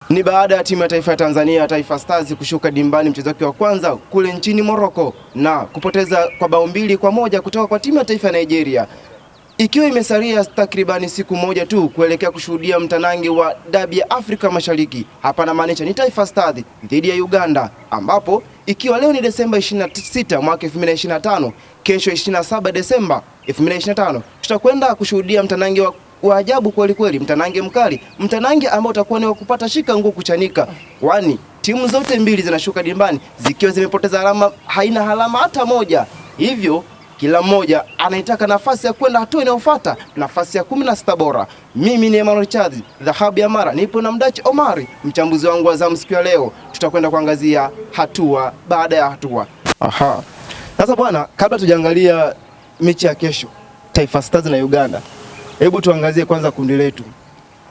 Ni baada ya timu ya taifa ya Tanzania, Taifa Stars, kushuka dimbani mchezo wake wa kwanza kule nchini Morocco na kupoteza kwa bao 2-1 kutoka kwa timu ya taifa ya Nigeria. Ikiwa imesalia takribani siku moja tu kuelekea kushuhudia mtanange wa dabi ya Afrika Mashariki. Hapa na maanisha ni Taifa Stars dhidi ya Uganda, ambapo ikiwa leo ni Desemba 26 mwaka 2025, kesho 27 Desemba 2025 tutakwenda kushuhudia mtanange wa ajabu kweli kweli, mtanange mkali, mtanange ambao utakuwa ni wa kupata shika nguo kuchanika, kwani timu zote mbili zinashuka dimbani zikiwa zimepoteza alama, haina alama hata moja. Hivyo kila mmoja anaitaka nafasi ya kwenda hatua inayofuata, nafasi ya 16 bora. Mimi ni Emmanuel Chazi, dhahabu ya Mara, nipo na Mdachi Omari, mchambuzi wangu wa zamu siku ya leo. Tutakwenda kuangazia hatua baada ya hatua. Sasa bwana, kabla tujaangalia mechi ya kesho Taifa Stars na Uganda, hebu tuangazie kwanza kundi letu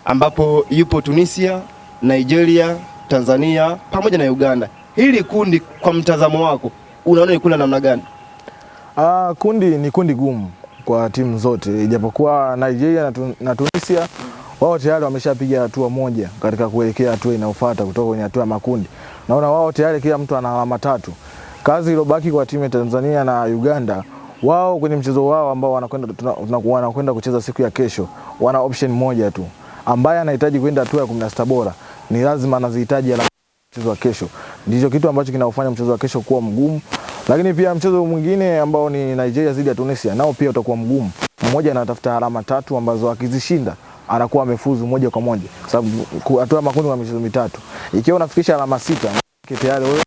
ambapo yupo Tunisia, Nigeria, Tanzania pamoja na Uganda. Hili kundi kwa mtazamo wako unaona ni kuna namna gani? Kundi ni kundi gumu kwa timu zote, ijapokuwa Nigeria na Tunisia wao tayari wameshapiga hatua moja katika kuelekea hatua inayofuata kutoka kwenye hatua ya makundi. Naona wao tayari kila mtu ana alama 3. Kazi iliyobaki kwa timu ya Tanzania na Uganda, wao kwenye mchezo wao ambao wanakwenda kucheza siku ya kesho, wana option moja tu. Ambaye anahitaji kwenda hatua ya 16 bora ni lazima anazihitaji alama mchezo wa kesho. Ndicho kitu ambacho kinaufanya mchezo wa kesho kuwa mgumu. Lakini pia mchezo mwingine ambao ni Nigeria dhidi ya Tunisia nao pia utakuwa mgumu. Mmoja anatafuta alama 3 ambazo akizishinda anakuwa amefuzu moja kwa moja, kwa sababu hatua ya makundi wa michezo mitatu. Ikiwa unafikisha alama 6 tayari wewe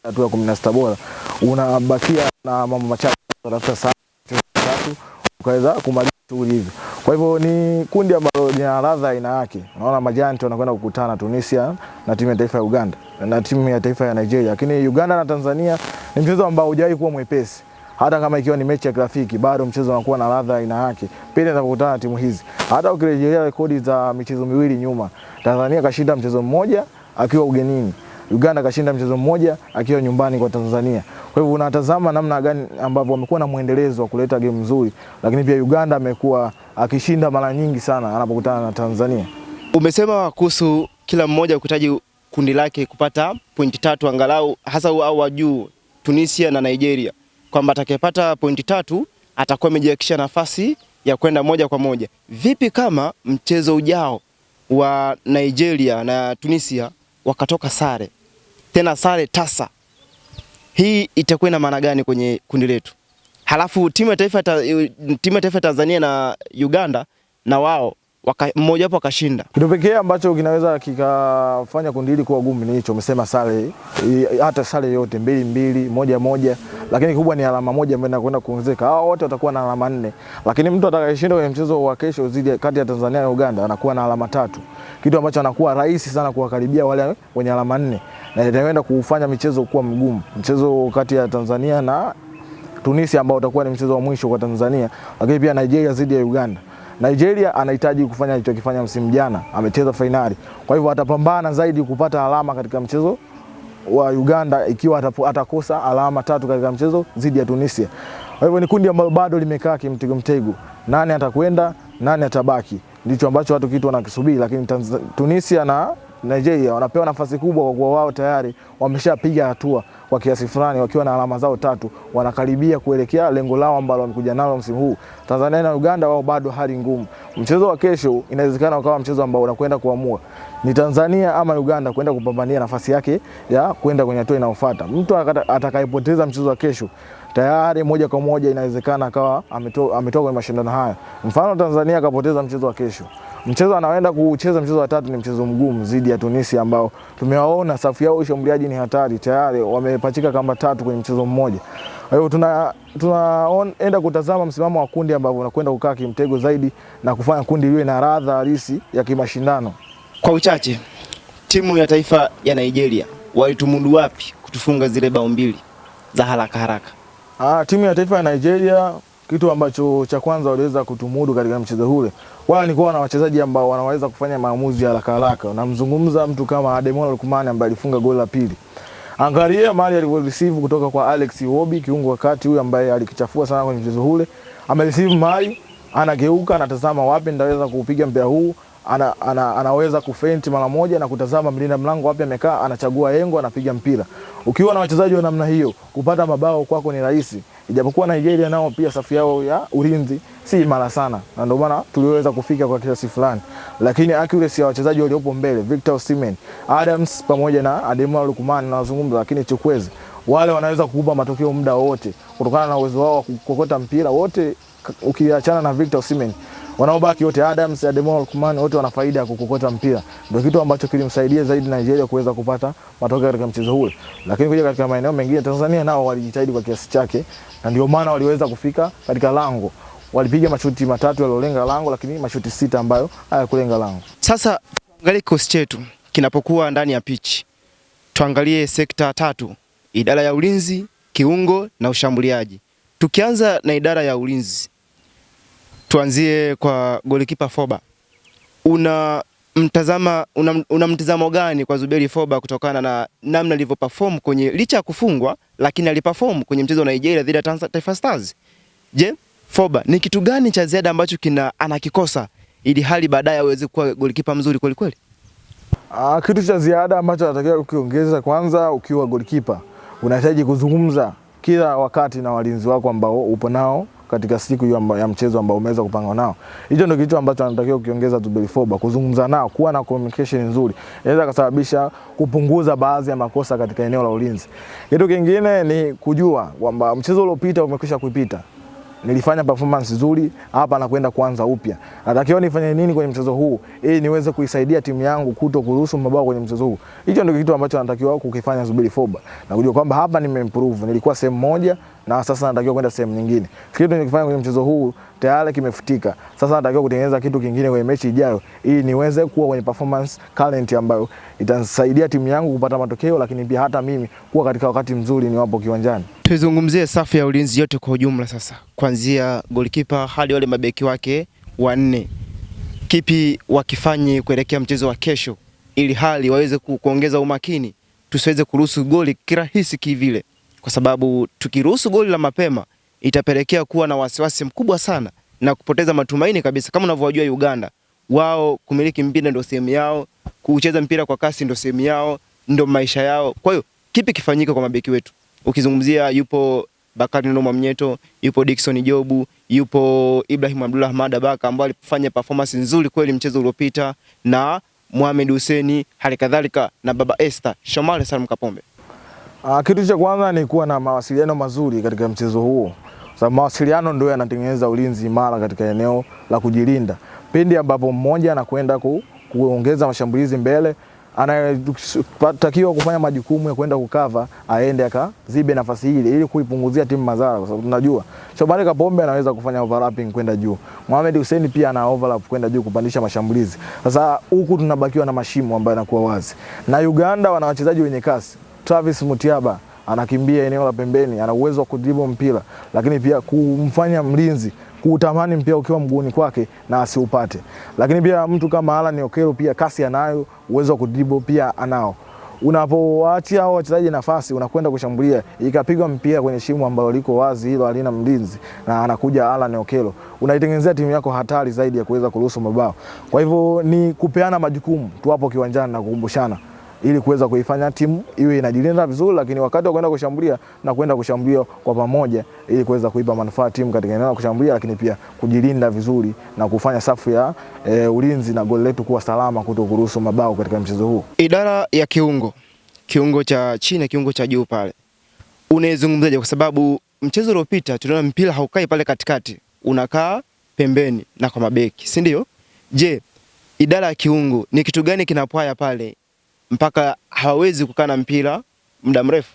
hatua ya 16 bora, unabakia na mambo machache, unatafuta saa 3 ukaweza kumaliza shughuli hizo. Kwa hivyo ni kundi ambalo lina ladha aina yake. Unaona majanti wanakwenda kukutana Tunisia na timu ya taifa ya Uganda na timu ya taifa ya Nigeria. Lakini Uganda na Tanzania ni mchezo ambao hujawahi kuwa mwepesi. Hata kama ikiwa ni mechi ya grafiki, bado mchezo unakuwa na ladha aina yake pindi zinapokutana na timu hizi. Hata ukirejelea rekodi za michezo miwili nyuma, Tanzania kashinda mchezo mmoja akiwa ugenini, Uganda kashinda mchezo mmoja akiwa nyumbani kwa Tanzania. Kwa hivyo unatazama namna gani ambavyo wamekuwa na muendelezo wa kuleta game nzuri, lakini pia Uganda amekuwa akishinda mara nyingi sana anapokutana na Tanzania. Umesema kuhusu kila mmoja kutaji kundi lake kupata pointi 3 angalau, hasa au wa juu Tunisia na Nigeria, kwamba atakayepata pointi 3 atakuwa amejihakikisha nafasi ya kwenda moja kwa moja. Vipi kama mchezo ujao wa Nigeria na Tunisia wakatoka sare, tena sare tasa? Hii itakuwa na maana gani kwenye kundi letu? Halafu timu ya taifa Tanzania na Uganda na wao mmoja wapo akashinda. Kitu pekee ambacho kinaweza kikafanya kundi hili kuwa gumu ni hicho, umesema sare, hata sare yote 2-2, 1-1, lakini kubwa ni alama moja ambayo inakwenda kuongezeka. Hao wote watakuwa na alama 4. Lakini mtu atakayeshinda kwenye mchezo wa kesho dhidi kati ya Tanzania na Uganda anakuwa na alama 3. Kitu ambacho anakuwa rahisi sana kuwakaribia wale wenye alama 4 na itaenda kufanya michezo kuwa mgumu. Mchezo kati ya Tanzania na Tunisia ambao utakuwa ni mchezo wa mwisho kwa Tanzania, lakini pia Nigeria dhidi ya Uganda. Nigeria anahitaji kufanya alichokifanya msimu jana, amecheza finali. Kwa hivyo atapambana zaidi kupata alama katika mchezo wa Uganda ikiwa atakosa alama 3 katika mchezo dhidi ya Tunisia. Kwa hivyo ni kundi ambalo bado limekaa kimtego. Nani atakwenda, nani atabaki? Ndicho ambacho watu kitu wanakisubiri, lakini Tunisia na Nigeria wanapewa nafasi kubwa kwa kuwa wao tayari wameshapiga hatua kwa kiasi fulani, wakiwa na alama zao 3 wanakaribia kuelekea lengo lao ambalo wamekuja nalo msimu huu. Tanzania na Uganda wao bado hali ngumu. Mchezo wa kesho inawezekana ukawa mchezo ambao unakwenda kuamua ni Tanzania ama Uganda kwenda kupambania nafasi yake ya kwenda kwenye hatua inayofuata. Mtu atakayepoteza mchezo wa kesho tayari moja kwa moja inawezekana akawa ametoka kwenye mashindano haya. Mfano Tanzania akapoteza mchezo wa kesho, mchezo anaenda kucheza mchezo wa 3 ni mchezo mgumu dhidi ya Tunisia ambao tumewaona safu yao ushambuliaji ni hatari, tayari wamepachika kamba 3 kwenye mchezo mmoja. Kwa hiyo tunaenda kutazama msimamo wa kundi ambao unakwenda kukaa kimtego zaidi na kufanya kundi liwe na ladha halisi ya kimashindano. Kwa uchache, timu ya taifa ya Nigeria walitumudu wapi kutufunga zile bao 2 za haraka? Timu ya taifa ya Nigeria, kitu ambacho cha kwanza waliweza kutumudu katika mchezo ule, wala ni kuwa na wachezaji ambao wanaweza kufanya maamuzi haraka. Namzungumza mtu kama Ademola Lookman ambaye alifunga goli la pili. Angalia mali alivyoreceive kutoka kwa Alex Iwobi, kiungo wa kati huyu ambaye alikichafua sana kwenye mchezo ule. Amereceive mali, anageuka, anatazama wapi ndaweza kuupiga mpira huu, anaweza kufeinti mara moja na kutazama mlinda mlango wapi amekaa, anachagua engo, anapiga mpira. Ukiwa na wachezaji wa namna hiyo, kupata mabao kwako ni rahisi. Ijapokuwa Nigeria nao pia safu yao ya ulinzi si imara sana, na ndio maana tuliweza kufika kwa kiasi fulani, lakini accuracy ya wachezaji waliopo mbele, Victor Osimhen, Adams pamoja na Ademola Lookman na wazungumza, lakini Chukwueze, wale wanaweza kukupa matokeo muda wote kutokana na uwezo wao wa kukokota mpira wote. Ukiachana na Victor Osimhen, wanaobaki wote, Adams, Ademola Lookman, wote wana faida ya kukokota mpira. Ndio kitu ambacho kilimsaidia zaidi Nigeria kuweza kupata matokeo katika mchezo ule. Lakini kuja katika maeneo mengine, Tanzania nao walijitahidi kwa kiasi chake, na ndio maana waliweza kufika katika lango. Walipiga mashuti 3 yaliolenga lango, lakini mashuti 6 ambayo hayakulenga lango. Sasa tuangalie kikosi chetu kinapokuwa ndani ya pitch. Tuangalie sekta 3, idara ya ulinzi, kiungo na ushambuliaji. Tukianza na idara ya ulinzi, tuanzie kwa golikipa Foba. Una mtazamo gani kwa Zuberi Foba kutokana na namna alivyoperform kwenye, licha ya kufungwa lakini aliperform kwenye mchezo wa Nigeria dhidi ya Taifa Stars? Je, Foba ni kitu gani cha ziada ambacho anakikosa ili hali baadaye aweze kuwa golikipa mzuri kweli kweli? Kitu cha ziada ambacho anatakiwa kukiongeza, kwanza ukiwa golikipa unahitaji kuzungumza kila wakati na walinzi wako ambao upo nao katika siku ya mchezo ambao umeweza kupanga nao. Hicho ndio kitu ambacho anatakiwa kukiongeza Zuberi Foba, kuzungumza nao, kuwa na communication nzuri. Inaweza kusababisha kupunguza baadhi ya makosa katika eneo la ulinzi. Kitu kingine ni kujua kwamba mchezo uliopita umekwisha kuipita. Nilifanya performance nzuri, hapa nakwenda kuanza upya. Natakiwa nifanye nini kwenye mchezo huu ili niweze kuisaidia timu yangu kuto kuruhusu mabao kwenye mchezo huu. Hicho ndio kitu ambacho anatakiwa kukifanya Zuberi Foba. Na kujua kwamba hapa nimeimprove, nilikuwa sehemu moja na sasa natakiwa kwenda sehemu nyingine. Kitu nilikifanya kwenye mchezo huu tayari kimefutika. Sasa natakiwa kutengeneza kitu kingine kwenye mechi ijayo ili niweze kuwa kwenye performance current ambayo itanisaidia timu yangu kupata matokeo, lakini pia hata mimi kuwa katika wakati mzuri niwapo kiwanjani. Tuzungumzie safu ya ulinzi yote kwa ujumla sasa. Kuanzia goalkeeper hadi wale mabeki wake 4. Kipi wakifanye kuelekea mchezo wa kesho ili hali waweze kuongeza umakini, tusiweze kuruhusu goli kirahisi kivile, kwa sababu tukiruhusu goli la mapema itapelekea kuwa na wasiwasi mkubwa sana na kupoteza matumaini kabisa. Kama unavyojua Uganda, wao kumiliki mpira ndio sehemu yao, kucheza mpira kwa kasi ndio sehemu yao, ndio maisha yao. Kwa hiyo kipi kifanyike kwa mabeki wetu? Ukizungumzia yupo Bakari Noma Mnyeto, yupo Dickson Jobu, yupo Ibrahim Abdullah Hamada Baka ambao alifanya performance nzuri kweli mchezo uliopita, na Mohamed Hussein, halikadhalika na Baba Esther Shomari Salum Kapombe. Kitu cha kwanza ni kuwa na mawasiliano mazuri katika mchezo huo. Sababu mawasiliano ndio yanatengeneza ulinzi imara katika eneo la kujilinda. Pindi ambapo mmoja anakwenda kuongeza mashambulizi mbele, anatakiwa kufanya majukumu ya kwenda kukava, aende akazibe nafasi ile ili kuipunguzia timu madhara, kwa sababu tunajua Shomari Kapombe anaweza kufanya overlapping kwenda juu. Mohamed Hussein pia ana overlap kwenda juu kupandisha mashambulizi. Sasa huku tunabakiwa na mashimo ambayo yanakuwa wazi. Na Uganda wana wachezaji wenye kasi. Travis Mutiaba anakimbia eneo la pembeni, ana uwezo wa kudribble mpira, lakini pia kumfanya mlinzi kuutamani mpira ukiwa mguuni kwake na asiupate. Lakini pia mtu kama Alan Okelo pia kasi anayo, uwezo wa kudribble pia anao. Unapowaachia hao wachezaji nafasi, unakwenda kushambulia, ikapigwa mpira kwenye shimo ambalo liko wazi, hilo halina mlinzi, na anakuja Alan Okelo, unaitengenezea timu yako hatari zaidi ya kuweza kuruhusu mabao. Kwa hivyo ni kupeana majukumu tu hapo kiwanjani na kukumbushana ili kuweza kuifanya timu iwe inajilinda vizuri, lakini wakati wa kwenda kushambulia na kwenda kushambulia kwa pamoja ili kuweza kuipa manufaa timu katika eneo la kushambulia, lakini pia kujilinda vizuri na kufanya safu ya ulinzi na goli letu kuwa salama kuto kuruhusu mabao katika mchezo huu. Idara ya kiungo cha chini, kiungo cha juu pale, unaizungumzaje? Kwa sababu mchezo uliopita tunaona mpira haukai pale katikati, unakaa pembeni na kwa mabeki, si ndio? Je, idara ya kiungo ni kitu gani kinapwaya pale mpaka hawezi kukaa na mpira muda mrefu?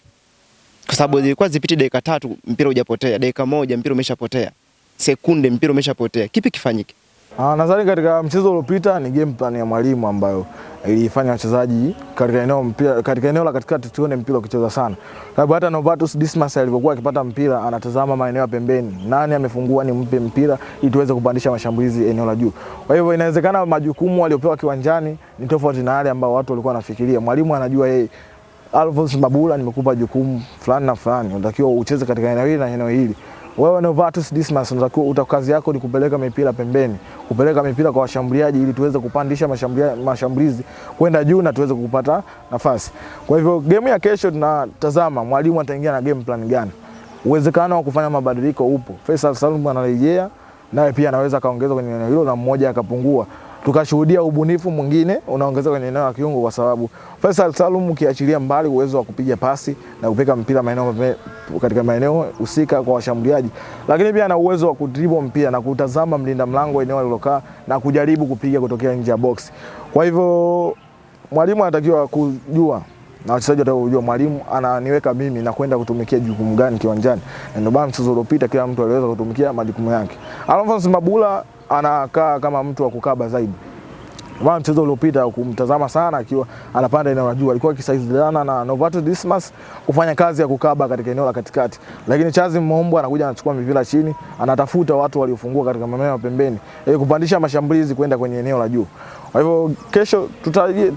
Kwa sababu zilikuwa zipiti dakika 3 mpira hujapotea, dakika 1 mpira umeshapotea, sekunde mpira umeshapotea. Kipi kifanyike? Nadhani katika mchezo uliopita ni game plan ya mwalimu ambayo ilifanya wachezaji katika eneo la katikati tuone mpira ukicheza sana. Sababu hata Novatus Dismas alipokuwa akipata mpira anatazama maeneo ya pembeni, nani amefungua ni mpe mpira ili tuweze kupandisha mashambulizi eneo la juu. Kwa hivyo inawezekana majukumu waliopewa kiwanjani ni tofauti na yale ambao watu walikuwa wanafikiria. Mwalimu anajua yeye, Alphonse Mabula, nimekupa jukumu fulani na fulani, unatakiwa ucheze katika eneo hili na eneo hili. Wewe Novatus Dismas unatakiwa kazi yako ni kupeleka mipira pembeni, kupeleka mipira kwa washambuliaji ili tuweze kupandisha mashambulizi kwenda juu na tuweze kupata nafasi. Kwa hivyo game ya kesho tunatazama mwalimu ataingia na game plan gani. Uwezekano wa kufanya mabadiliko upo. Faisal Salum anarejea, naye pia anaweza kaongeza kwenye eneo hilo na mmoja akapungua. Tukashuhudia ubunifu mwingine unaongeza kwenye eneo la kiungo, kwa sababu Faisal Salum ukiachilia mbali uwezo wa kupiga pasi na kupeka mpira katika maeneo husika kwa washambuliaji, lakini pia ana uwezo wa kudribble mpira na kutazama mlinda mlango eneo alilokaa na kujaribu kupiga kutokea nje ya box. Kwa hivyo mwalimu anatakiwa kujua na wachezaji watajua mwalimu ananiweka mimi na kwenda kutumikia jukumu gani kiwanjani. Na ndio bana mchezo uliopita kila mtu aliweza kutumikia majukumu yake. Alphonce Mabula anakaa kama mtu wa kukaba zaidi. Bana mchezo uliopita kumtazama sana akiwa anapanda eneo la juu, alikuwa akisaidiana na Novatus Dismas kufanya kazi ya kukaba katika eneo la katikati. Lakini Chazi Mombo anakuja anachukua mipira chini, anatafuta watu waliofungua katika maeneo ya pembeni ili kupandisha mashambulizi kwenda kwenye eneo la juu. Kwa hivyo kesho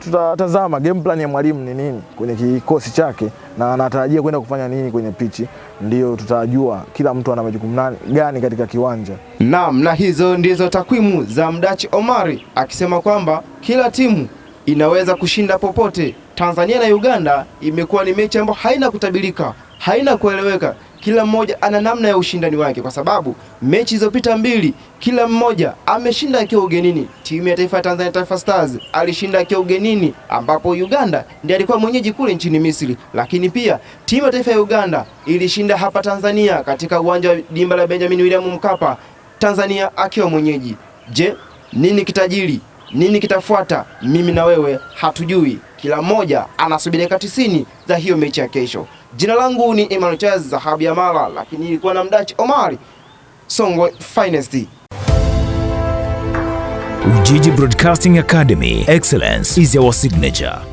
tutatazama game plan ya mwalimu ni nini kwenye kikosi chake na anatarajia kwenda kufanya nini kwenye pichi, ndio tutajua kila mtu ana majukumu gani katika kiwanja. Naam, na hizo ndizo takwimu za Mdachi Omari akisema kwamba kila timu inaweza kushinda popote. Tanzania na Uganda imekuwa ni mechi ambayo haina kutabirika, haina kueleweka. Kila mmoja ana namna ya ushindani wake, kwa sababu mechi zilizopita mbili kila mmoja ameshinda akiwa ugenini. Timu ya taifa ya Tanzania, Taifa Stars, alishinda akiwa ugenini, ambapo Uganda ndiye alikuwa mwenyeji kule nchini Misri. Lakini pia timu ya taifa ya Uganda ilishinda hapa Tanzania katika uwanja wa dimba la Benjamin William Mkapa, Tanzania akiwa mwenyeji. Je, nini kitajiri? Nini kitafuata? Mimi na wewe hatujui. Kila mmoja anasubiri dakika 90 za hiyo mechi ya kesho. Jina langu ni Emmanuel Charles Zahabu ya Mala, lakini nilikuwa na Mdachi Omari, Songwe Finest. Ujiji Broadcasting Academy, excellence is our signature.